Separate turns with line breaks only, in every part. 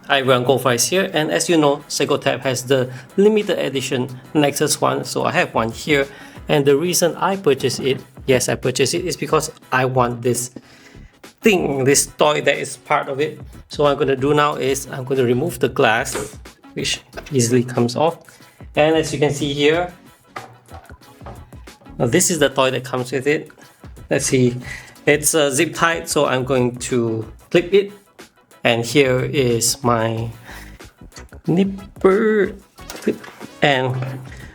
Hi everyone, GoFi's here, and as you know, Segotep has the limited edition Nexus one, so I have one here, and the reason I purchased it, yes I purchased it, is because I want this thing, this toy that is part of it. So what I'm going to do now is I'm going to remove the glass, which easily comes off, and as you can see here, now this is the toy that comes with it. Let's see, it's zip tied, so I'm going to clip it. And here is my nipper clip. And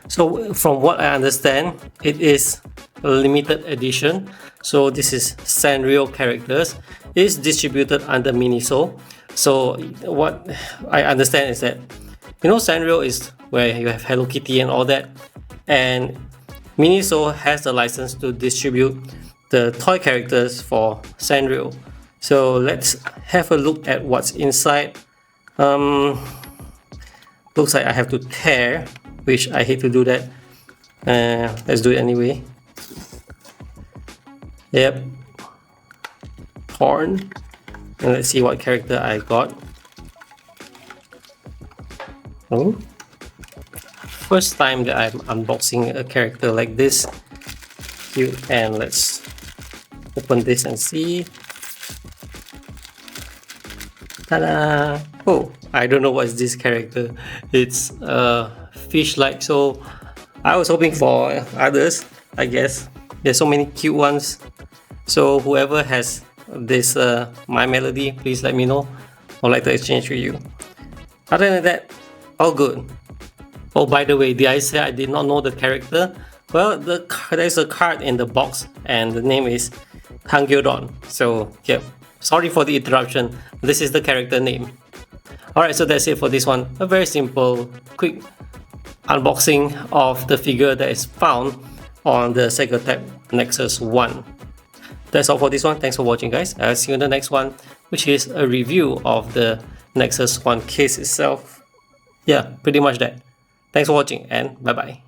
so from what I understand, it is a limited edition. So this is Sanrio characters. It is distributed under Miniso. So what I understand is that, you know, Sanrio is where you have Hello Kitty and all that, and Miniso has the license to distribute the toy characters for Sanrio. So let's have a look at what's inside. Looks like I have to tear, which I hate to do that. Let's do it anyway. Yep, torn. And let's see what character I got. Oh, first time that I'm unboxing a character like this. Cute. And let's open this and see. Ta-da! Oh, I don't know what's this character. It's fish-like, so I was hoping for others, I guess. There's so many cute ones. So whoever has this My Melody, please let me know. I'd like to exchange with you. Other than that, all good. Oh, by the way, did I say I did not know the character? Well, there's a card in the box, and the name is Tangyodon. So, yep. Sorry for the interruption, this is the character name. Alright, so that's it for this one. A very simple, quick unboxing of the figure that is found on the Segotep Nexus 1. That's all for this one. Thanks for watching, guys. I'll see you in the next one, which is a review of the Nexus 1 case itself. Yeah, pretty much that. Thanks for watching, and bye bye.